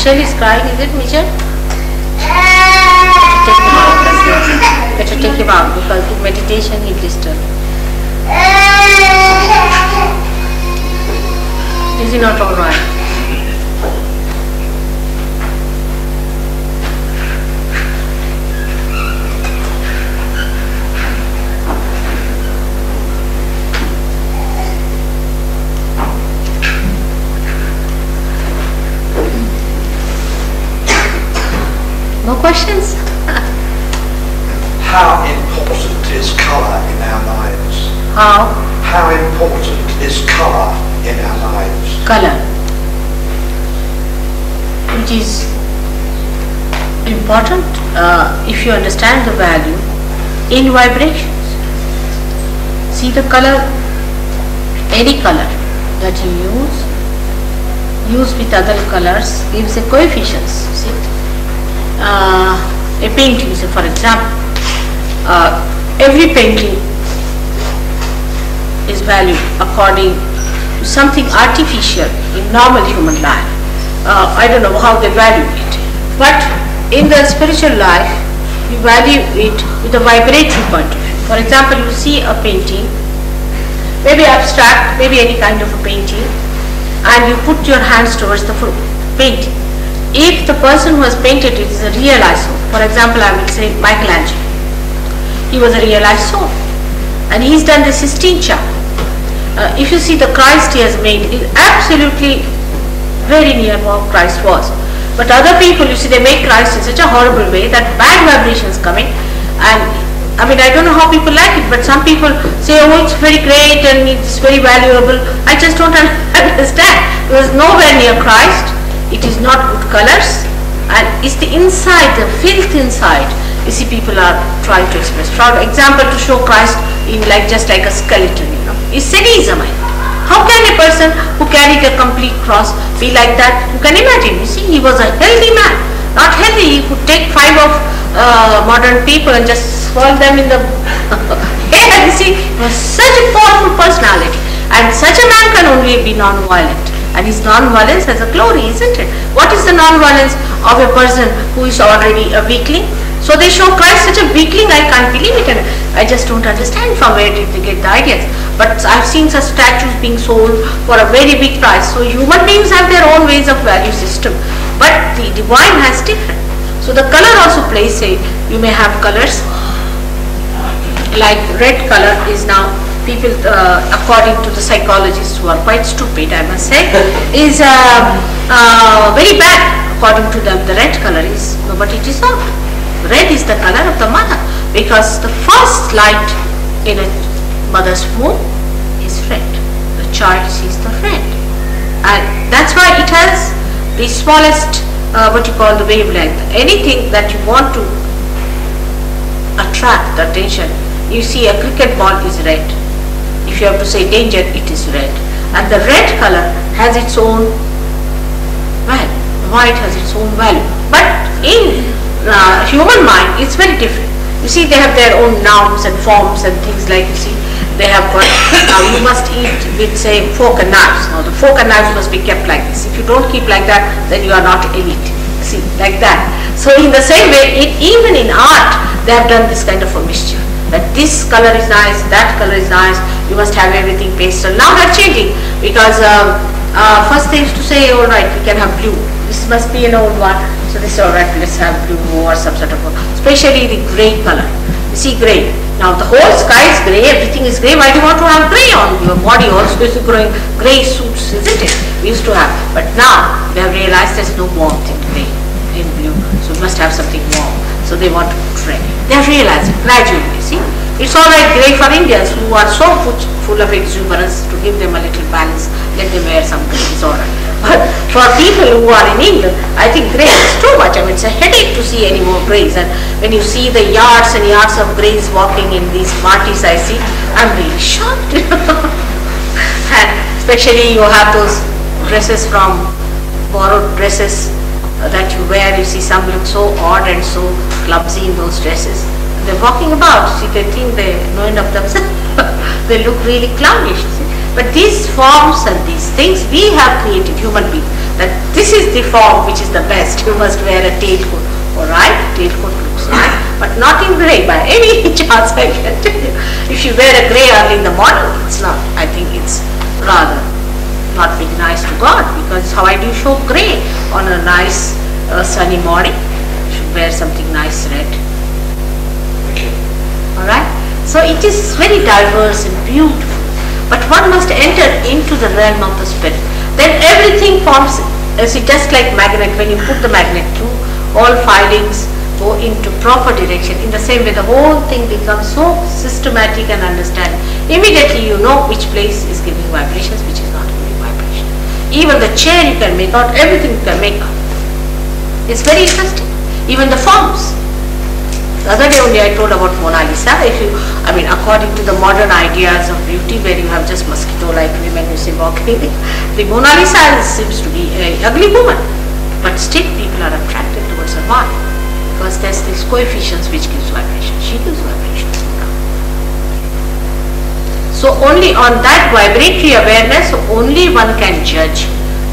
Michelle is crying, is it, Michelle? Better take him out because in meditation he disturb. Is he not alright? No questions? How important is colour in our lives? How important is colour in our lives? Colour, which is important if you understand the value in vibrations. See the colour, any colour that you use with other colours gives a coefficients. See, a painting, so for example, every painting is valued according to something artificial in normal human life. I don't know how they value it, but in the spiritual life you value it with a vibratory point of view. For example, you see a painting, maybe abstract, maybe any kind of a painting, and you put your hands towards the painting. If the person who has painted it is a realized soul, for example, I will say Michelangelo, he was a realized soul, and he's done the Sistine Chapel. If you see the Christ he has made, is absolutely very near what Christ was. But other people, you see, they make Christ in such a horrible way that bad vibrations coming, and I mean, I don't know how people like it, but some people say, oh, it's very great and it's very valuable. I just don't understand. It was nowhere near Christ. It is not good colors, and it's the inside, the filth inside. You see, people are trying to express. For example, to show Christ in just like a skeleton, it's sadism. How can a person who carried a complete cross be like that? You can imagine. You see, he was a healthy man. Not healthy, he could take 5 of modern people and just swirl them in the hair. You see, he was such a powerful personality, and such a man can only be non-violent. And his non-violence has a glory, isn't it? What is the non-violence of a person who is already a weakling? So they show Christ such a weakling, I can't believe it, and I just don't understand from where did they get the ideas. But I've seen such statues being sold for a very big price. So human beings have their own ways of value system, but the divine has different. So the color also plays a, you may have colors, like red color is now, people, according to the psychologists who are quite stupid, I must say, is very bad. According to them, the red color is, no, but it is not. Red is the color of the mother, because the first light in a mother's womb is red. The child sees the red, and that's why it has the smallest, what you call the wavelength. Anything that you want to attract the attention, you see a cricket ball is red. If you have to say danger, it is red. And the red color has its own value. The white has its own value. But in human mind, it's very different. You see, they have their own nouns and forms and things like, you see, they have got, now you must eat with, say, fork and knives. Now the fork and knives must be kept like this. If you don't keep like that, then you are not elite. See, like that. So in the same way, even in art, they have done this kind of a mischief. That this color is nice, that color is nice, you must have everything pastel. Now they're changing, because first they used to say, all right, we can have blue. This must be an old one. So they say, all right, let's have blue or some sort of, especially the grey color. You see grey. Now the whole sky is grey, everything is grey. Why do you want to have grey on your body? Also is growing grey suits, isn't it? We used to have. But now they have realized there's no warmth in grey, in blue. So we must have something warm. So they want to put red. They are realizing gradually, see. It's all right grey for Indians who are so full of exuberance, to give them a little balance, let them wear some grey, it's all right. But for people who are in England, I think grey is too much. I mean, it's a headache to see any more greys. And when you see the yards and yards of greys walking in these parties I see, I'm really shocked. And especially you have those dresses from, borrowed dresses that you wear, you see some look so odd and so clumsy in those dresses. They're walking about, see, they think they know enough themselves. They look really clownish, see. But these forms and these things we have created, human beings. that this is the form which is the best. You must wear a tailcoat. Alright, tailcoat looks nice, but not in grey by any chance, I can tell you. If you wear a grey early in the morning, it's not, I think it's rather not being nice to God, because how I do show grey on a nice sunny morning. You should wear something nice red. Okay. Alright, so it is very diverse and beautiful, but one must enter into the realm of the spirit. Then everything forms, see, just like magnet, when you put the magnet through, all filings go into proper direction. In the same way, the whole thing becomes so systematic and understanding. Immediately you know which place is giving vibrations, which is not giving vibrations. Even the chair you can make out, everything you can make out. It's very interesting. Even the forms. The other day only I told about Mona Lisa. If you, I mean, according to the modern ideas of beauty, where you have just mosquito-like women you see walking, the Mona Lisa seems to be an ugly woman. But still people are attracted towards her. Why? Because there's these coefficients which gives vibration. She gives vibrations. So only on that vibratory awareness, only one can judge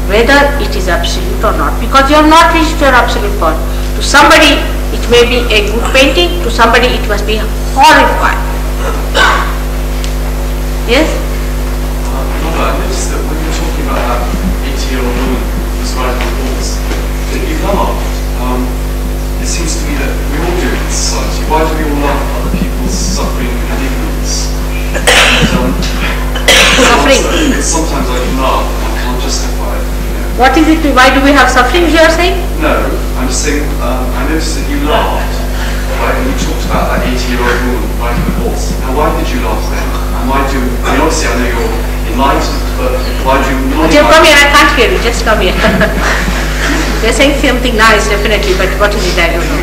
whether it is absolute or not. Because you have not reached your absolute point. To somebody it may be a good painting, to somebody it must be horrifying. Yes? I noticed that when you're talking about that 80-year-old woman who's riding the horse, that you laughed. It seems to me that we all do it in society. Why do we all laugh at other people's suffering and ignorance? Suffering. Sometimes I can laugh and I can't justify it. You know? What is it? Why do we have suffering, you are saying? No, I'm just saying, I noticed that you laughed, right, when you talked about that 80-year-old woman riding a horse. Now, why did you laugh then? And why do, I mean, obviously I know you're enlightened, but why do you not? Just come here, I can't hear you, just come here. You're saying something nice, definitely, but what is it? I don't know.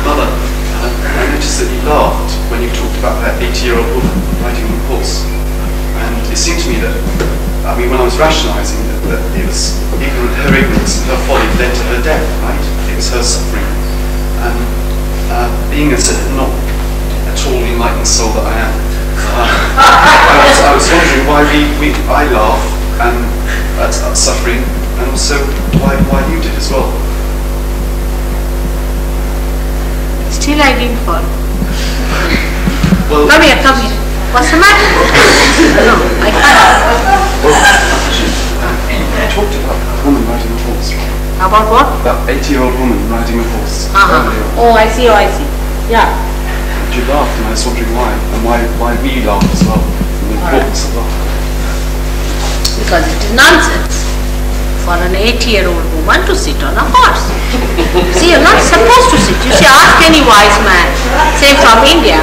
Mother, I noticed that you laughed when you talked about that 80-year-old woman riding a horse. And it seemed to me that, I mean, when I was rationalising that it was her ignorance and her folly led to her death, right? It was her suffering. And being a not at all enlightened soul that I am, I was wondering why I laugh and at suffering, and also why you did as well. Still I didn't fall. Well, come here, come here. What's the matter? No, I can't. You talked about a woman riding a horse. About what? That 80-year-old woman riding a horse. Oh, I see, Yeah. And you laughed, and I was wondering why, and why we laughed as well, and the importance of laughter. Because it is nonsense for an 80-year-old woman to sit on a horse. See, you're not supposed to sit. You see, ask any wise man, say from India,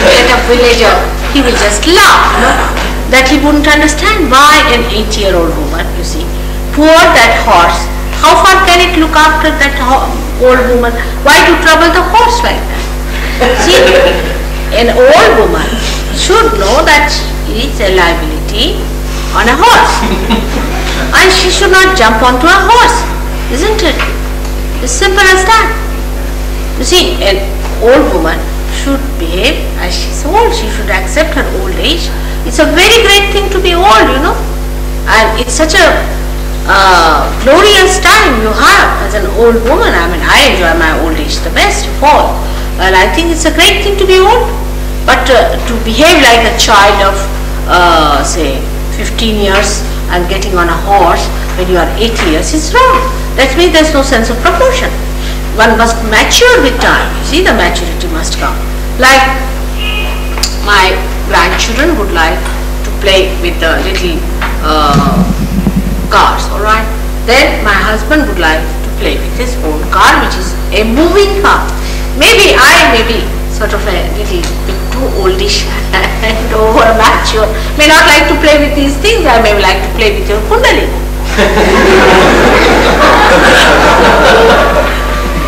get a villager, he will just laugh, no? That he wouldn't understand why an 80-year-old woman, you see, poor that horse, how far can it look after that old woman? Why to trouble the horse like that? See, an old woman should know that she is a liability on a horse. And she should not jump onto a horse, isn't it? It's simple as that. You see, an old woman should behave as she's old. She should accept her old age. It's a very great thing to be old, you know. And it's such a glorious time you have as an old woman. I mean, I enjoy my old age the best of all. And I think it's a great thing to be old. But to behave like a child of, say, 15 years and getting on a horse when you are 80 years is wrong. That means there's no sense of proportion. One must mature with time. You see, the maturity must come. Like my grandchildren would like to play with the little cars, alright? Then my husband would like to play with his own car, which is a moving car. Maybe I may be sort of a little bit too oldish and over mature. May not like to play with these things. I may like to play with your kundalini.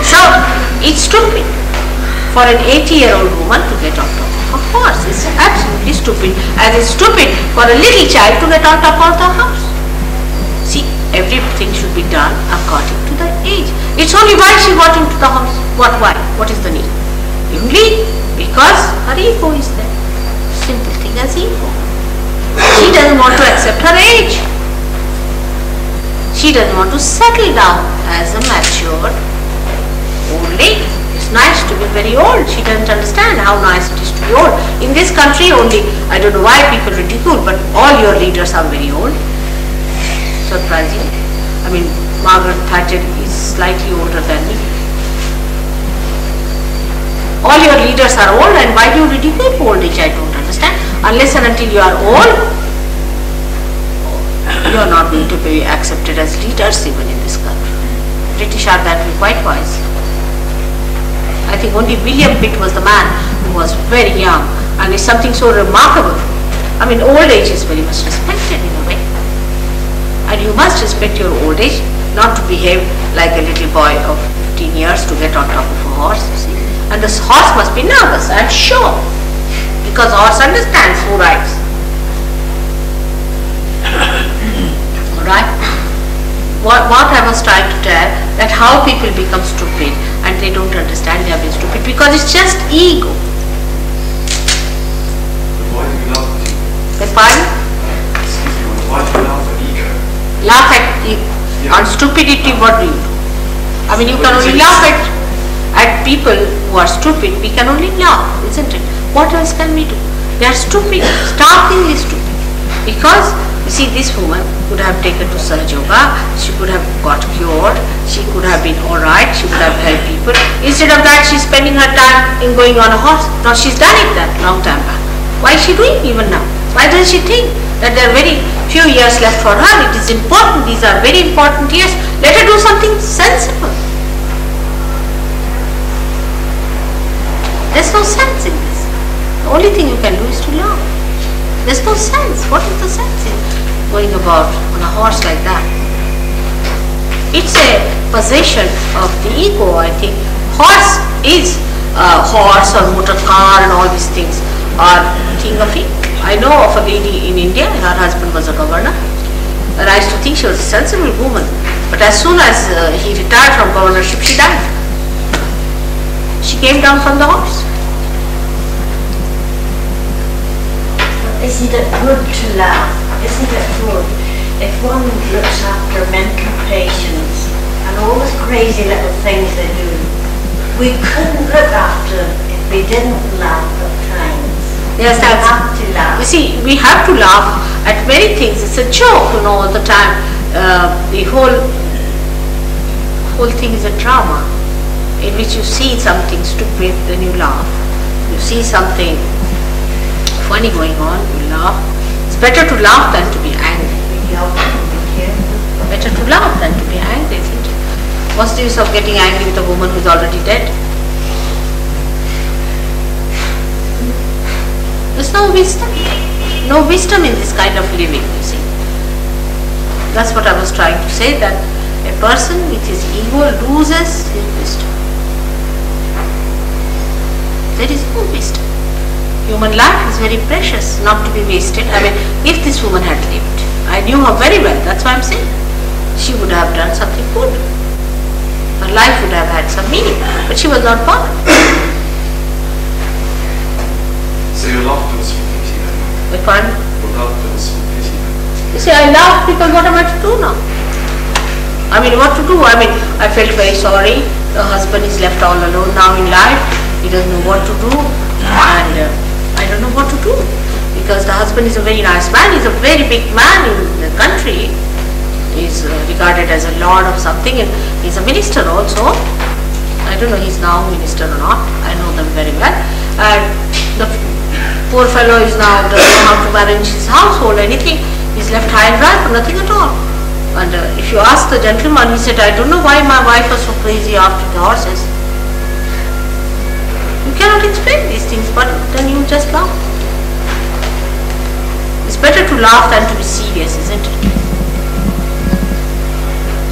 So it's stupid for an 80-year-old woman to get on top of a horse. It's absolutely stupid. As it's stupid for a little child to get on top of the house. See, everything should be done according to the age. It's only why she got into the house. Why? What is the need? Only because her ego is there. Simple thing as ego. She doesn't want to accept her age. She doesn't want to settle down as a mature old lady. It's nice to be very old. She doesn't understand how nice it is to be old. In this country only, I don't know why people ridicule, but all your leaders are very old. Surprising. I mean, Margaret Thatcher is slightly older than me. All your leaders are old, and why do you ridicule old age? I don't understand. Unless and until you are old, you are not going to be accepted as leaders even in this country. British are that way quite wise. I think only William Pitt was the man who was very young, and it's something so remarkable. I mean, old age is very much respected in a way. And you must respect your old age, not to behave like a little boy of 15 years to get on top of a horse, you see. And this horse must be nervous, I'm sure, because horse understands who rides. Alright? What I was trying to tell, that how people become stupid and they don't understand they have been stupid because it's just ego. Why do you laugh at ego? Beg pardon? Excuse me, why do you laugh at ego? Laugh at on stupidity, what do you do? I mean, you can only laugh at people who are stupid. We can only laugh, isn't it? What else can we do? They are stupid, startlingly stupid. Because, you see, this woman could have taken to Saj Yoga, she could have got cured, she could have been alright, she could have helped people. Instead of that, she's spending her time in going on a horse. Now, she's done it that long time back. Why is she doing even now? Why does she think that there are very few years left for her? It is important, these are very important years. Let her do something sensible. There's no sense in this. The only thing you can do is to laugh. There's no sense. What is the sense in going about on a horse like that? It's a possession of the ego, I think. Horse is horse or motor car and all these things are a thing of ego. I know of a lady in India, her husband was a governor, and I used to think she was a sensible woman. But as soon as he retired from governorship, she died. She came down from the horse. Isn't it good to laugh? Isn't it good if one looks after mental patients and all the crazy little things they do? We couldn't look after them if we didn't laugh at times. Yes, that's. We have to laugh. You see, we have to laugh at many things. It's a joke, you know, all the time. The whole thing is a drama in which you see something stupid, then you laugh. You see something funny going on, you laugh. It's better to laugh than to be angry. Better to laugh than to be angry, isn't it? What's the use of getting angry with a woman who's already dead? There's no wisdom. No wisdom in this kind of living, you see. That's what I was trying to say, that a person with his ego loses his wisdom. There is no wisdom. Human life is very precious, not to be wasted. I mean, if this woman had lived, I knew her very well, that's why I'm saying, she would have done something good. Her life would have had some meaning, but she was not born. So your laughter was from pity then? But pardon? Your laughter was from pity then? You see, I laughed because what am I to do now? I mean, what to do? I mean, I felt very sorry. The husband is left all alone now in life. He doesn't know what to do, and I don't know what to do, because the husband is a very nice man. He's a very big man in the country. He's regarded as a lord of something, and he's a minister also. I don't know he's now minister or not. I know them very well. And the poor fellow is now doesn't know how to manage his household, anything. He's left high and dry for nothing at all. And if you ask the gentleman, he said, I don't know why my wife was so crazy after the horses. You cannot explain these things, but then you just laugh. It's better to laugh than to be serious, isn't it?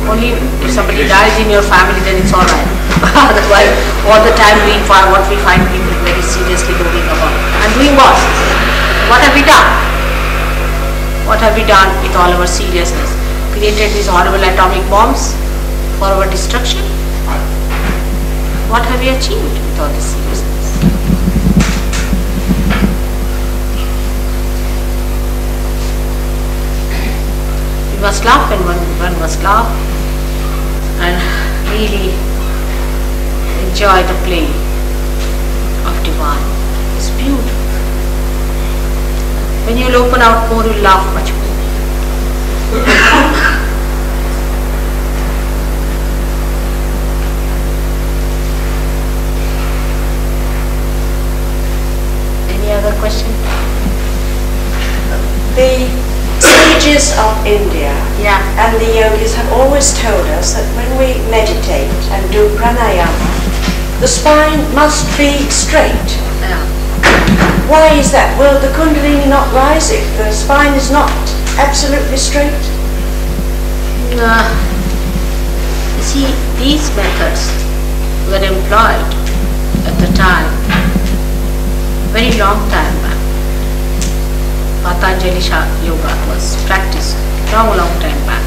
Only if somebody dies in your family, then it's alright. Otherwise, all the time we find what we find people very seriously doing about. And doing what? What have we done? What have we done with all our seriousness? Created these horrible atomic bombs for our destruction? What have we achieved with all this seriousness? We must laugh when one must laugh, and really enjoy the play of divine. It's beautiful. When you'll open out more, you'll laugh much more. Any other question? The sages of India and the yogis have always told us that when we meditate and do pranayama, the spine must be straight. Yeah. Why is that? Will the kundalini not rise if the spine is not absolutely straight? You see, these methods were employed at the time, very long time back. Patanjali yoga was practiced long time back,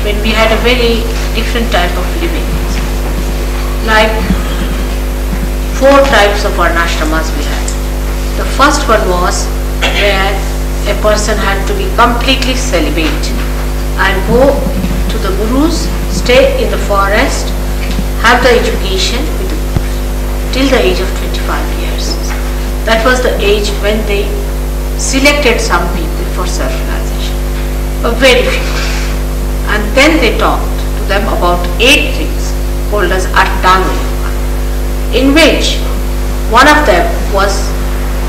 when we had a very different type of living. Like 4 types of varnashramas we had. The first one was where a person had to be completely celibate and go to the gurus, stay in the forest, have the education with the gurus till the age of 25 years. That was the age when they selected some people for self-realization, but very few. And then they talked to them about 8 things called as Ashtanga Yoga, in which one of them was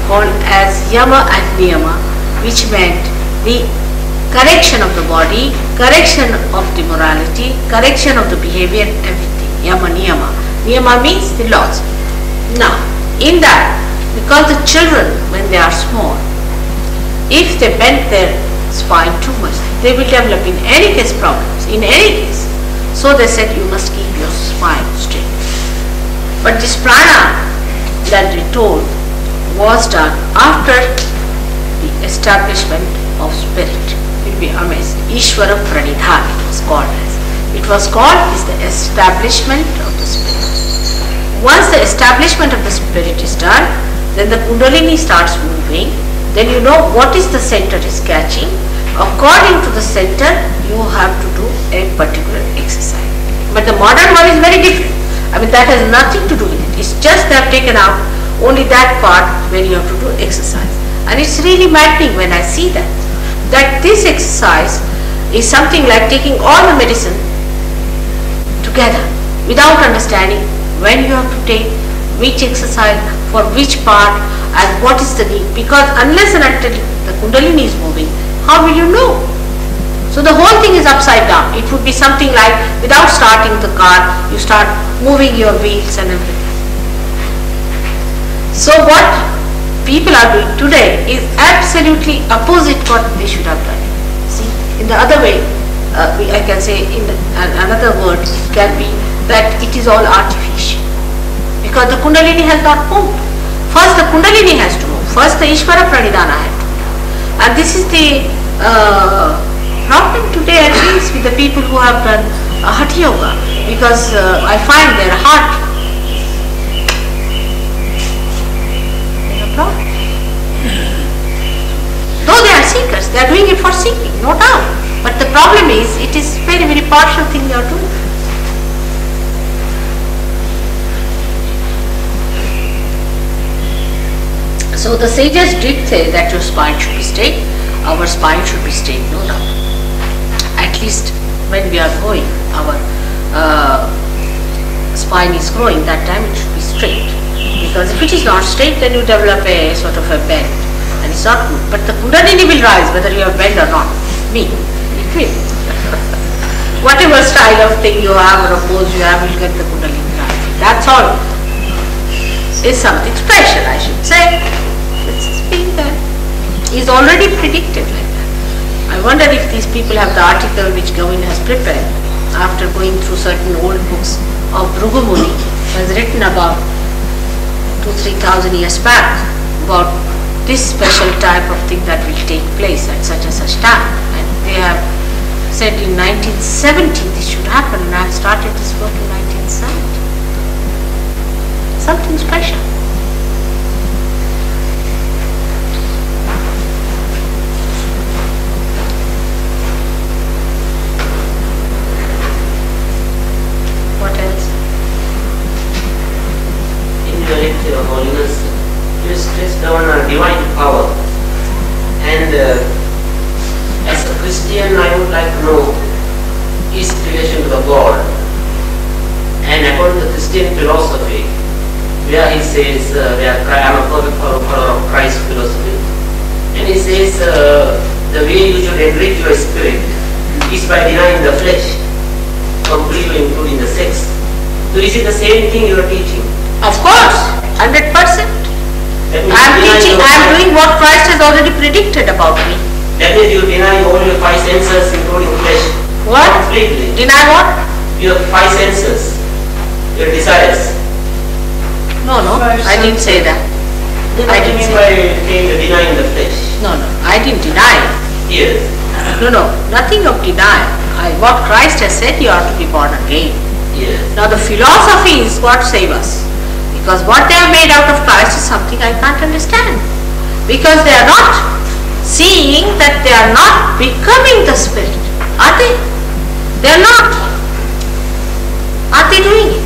called as Yama and Niyama, which meant the correction of the body, correction of the morality, correction of the behavior, everything. Yama, Niyama. Niyama means the laws. Now, in that, because the children, when they are small, if they bend their spine too much, they will develop in any case problems, in any case. So they said you must keep your spine straight. But this prana that they told was done after the establishment of spirit. You'll be amazed. Ishvara Pranidhan it was called as. It was called is the establishment of the spirit. Once the establishment of the spirit is done, then the kundalini starts moving. Then you know what is the center is catching. According to the center, you have to do a particular exercise. But the modern one is very different. I mean, that has nothing to do with it. It's just they have taken out only that part where you have to do exercise. And it's really maddening when I see that. That this exercise is something like taking all the medicine together without understanding when you have to take which exercise for which part and what is the need. Because unless and until the kundalini is moving, how will you know? So the whole thing is upside down. It would be something like without starting the car, you start moving your wheels and everything. So what people are doing today is absolutely opposite what they should have done. See, in the other way, I can say in another word, it can be that it is all artificial. Because the kundalini has not moved. First the kundalini has to move. First the Ishvara Pranidhana has to move. And this is the problem today, at least with the people who have done Hatha Yoga. Because I find their heart though they are seekers, they are doing it for seeking, no doubt. But the problem is, it is very partial thing they are doing. So the sages did say that your spine should be straight, our spine should be straight, no doubt. At least when we are growing, our spine is growing, that time it should be straight. Because if it is not straight, then you develop a sort of a bend, and it's not good. But the kundalini will rise whether you have bend or not. It will. Whatever style of thing you have or a pose you have, will get the kundalini rising. That's all. It's something special, I should say. It's being done. It's already predicted like that. I wonder if these people have the article which Govind has prepared after going through certain old books of Bhrigu Muni, has written about 2,000-3,000 years back about this special type of thing that will take place at such and such time. And they have said in 1970 this should happen, and I have started this work in 1970. Something special. Your Holiness, you stressed on divine power. And as a Christian, I would like to know his relation to the God. And according to Christian philosophy, where he says, I am a perfect follower of Christ's philosophy, and he says the way you should enrich your spirit is by denying the flesh, completely including the sex. So is it the same thing you are teaching? Of course, 100%. I am teaching, I am doing what Christ has already predicted about me. That means you deny all your five senses, including flesh. What? Completely. Deny what? Your five senses, your desires. No, I didn't say that. Then what do you mean by denying the flesh? No, I didn't deny. Yes. No, nothing of denial. What Christ has said, you are to be born again. Yes. Now the philosophy is what saves us. Because what they have made out of Christ is something I can't understand. Because they are not seeing that they are not becoming the Spirit. Are they? They are not. Are they doing it?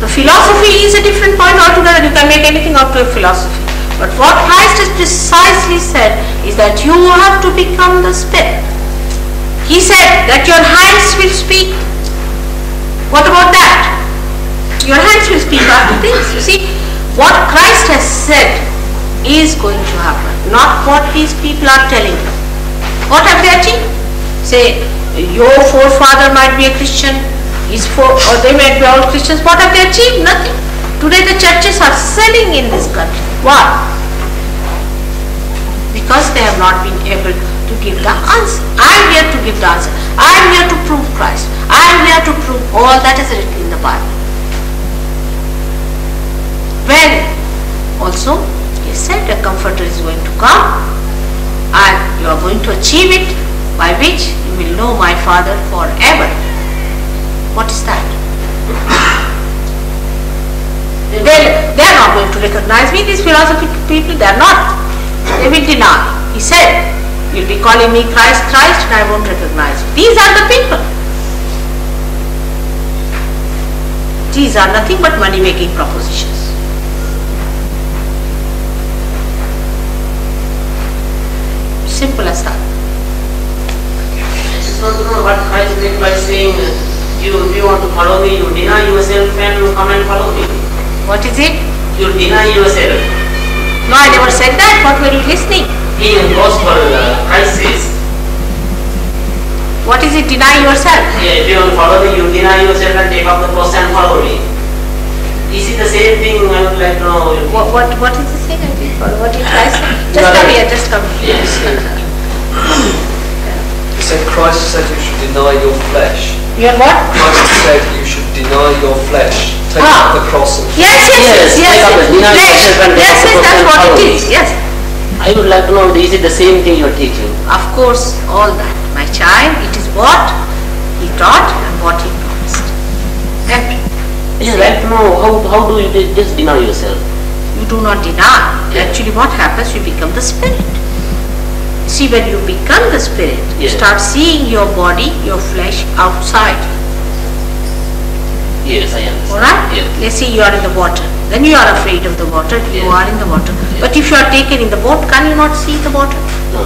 The philosophy is a different point altogether. You can make anything out of a philosophy. But what Christ has precisely said is that you have to become the Spirit. He said that your hands will speak. What about that? Your hands will speak after this. You see, what Christ has said is going to happen, not what these people are telling you. What have they achieved? Say, your forefather might be a Christian, or they might be all Christians. What have they achieved? Nothing. Today the churches are selling in this country. Why? Because they have not been able to give the answer. I am here to give the answer. I am here to prove Christ. I am here to prove all that is written in the Bible. When also he said a comforter is going to come and you are going to achieve it, by which you will know my Father forever. What is that? They are not going to recognize me, these philosophical people, they are not. They will deny. He said, you will be calling me Christ, and I won't recognize you. These are the people. These are nothing but money-making propositions. Simple as that. I just want to know what Christ meant by saying, you want to follow me, you deny yourself and you come and follow me. What is it? You deny yourself. No, I never said that. What were you listening? In the gospel, Christ says, what is it, deny yourself? yeah, if you want to follow me, you deny yourself and take up the cross and follow me. Is it the same thing? I would like to know. What is the thing I did follow? What did Christ say? Just come here, just come here. Yes. He said Christ said you should deny your flesh. Your what? Christ said you should deny your flesh. Take up the cross and Yes, that's what it is. Yes. I would like to know, is it the same thing you are teaching? Of course, all that. My child, it is what he taught and what he promised. And I would like to know, how do you just deny yourself? you do not deny. Actually what happens, you become the Spirit. See, when you become the Spirit, you start seeing your body, your flesh outside. Yes, I understand. Alright? Yes. Let's say you are in the water. Then you are afraid of the water, you are in the water. But if you are taken in the boat, can you not see the water? No.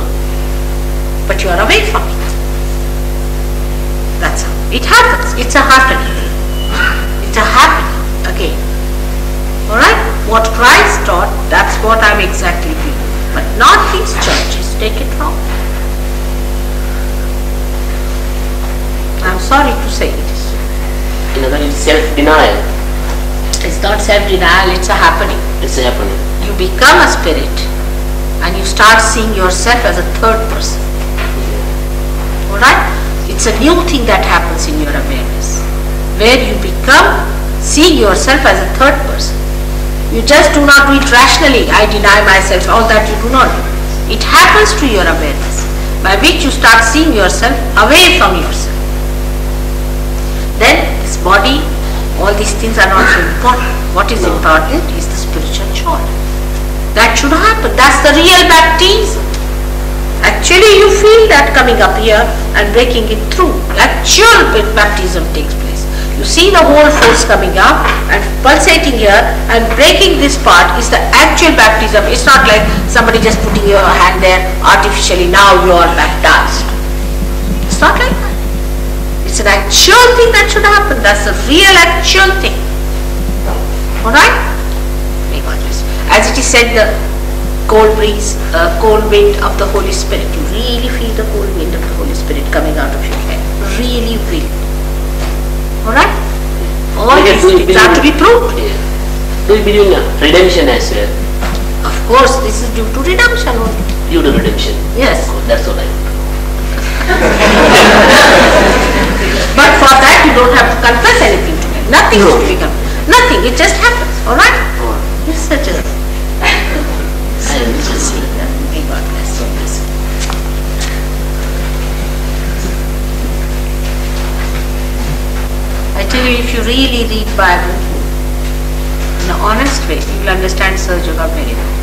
But you are away from it. That's how. It happens. It's a happening. It's a happening again. Alright? What Christ taught, that's what I'm exactly doing. But not these churches. Take it wrong. I'm sorry to say it. In other words, self-denial. It's not self-denial, it's a happening. It's happening. You become a spirit and you start seeing yourself as a third person. Alright? It's a new thing that happens in your awareness, where you become seeing yourself as a third person. You just do not do it rationally. I deny myself, all that you do not do. It happens to your awareness, by which you start seeing yourself away from yourself. Then this body, all these things are not so important. What is important is the spiritual joy. That should happen. That's the real baptism. Actually you feel that coming up here and breaking it through. Actual baptism takes place. You see the whole force coming up and pulsating here and breaking this part is the actual baptism. It's not like somebody just putting your hand there artificially, now you are baptized. It's not like that. It's an actual thing that should happen. That's a real actual thing. Alright? May God bless. As it is said, the cold breeze, cold wind of the Holy Spirit. You really feel the cold wind of the Holy Spirit coming out of your head. Really feel. Alright? All these things have to be proved. Do you believe in redemption as well? Of course, this is due to redemption only. Due to redemption? Yes. Oh, that's all I know. But for that you don't have to confess anything to me. Nothing is to be confessed. Nothing. It just happens. Alright? It's such a... May God bless you. I tell you, if you really read Bible in an honest way, you will understand Sir Yoga very well.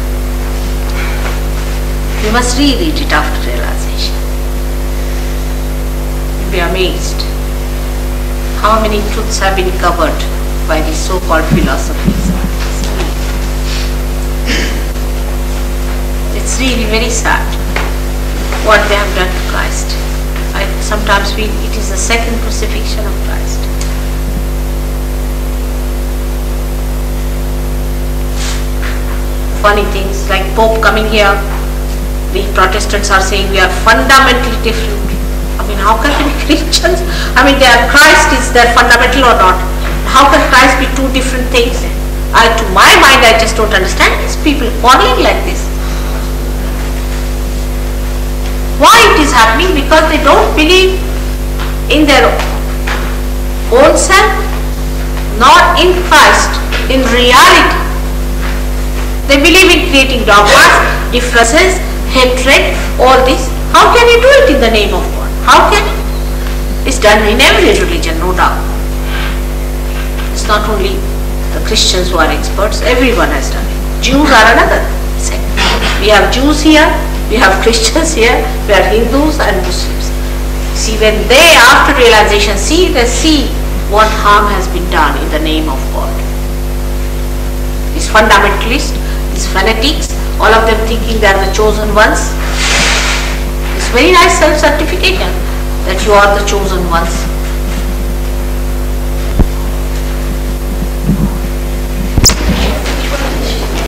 You must reread it after realization. You'll be amazed how many truths have been covered by these so-called philosophies. It's really very sad what they have done to Christ. I sometimes feel it is the second crucifixion of Christ. Funny things like Pope coming here, we Protestants are saying we are fundamentally different. I mean, how can they be Christians? I mean, they are Christ, is their fundamental or not? How can Christ be two different things? To my mind, I just don't understand these people quarreling like this. Why it is happening? Because they don't believe in their own self, nor in Christ, in reality. They believe in creating dogmas, differences, hatred, all this. How can you do it in the name of God? How can you? It's done in every religion, no doubt. It's not only the Christians who are experts, everyone has done it. Jews are another sect. We have Jews here, we have Christians here, we have Hindus and Muslims. See, when they, after realization, they see what harm has been done in the name of God. These fundamentalists, these fanatics, all of them thinking they are the chosen ones. It's very nice self-certification that you are the chosen ones.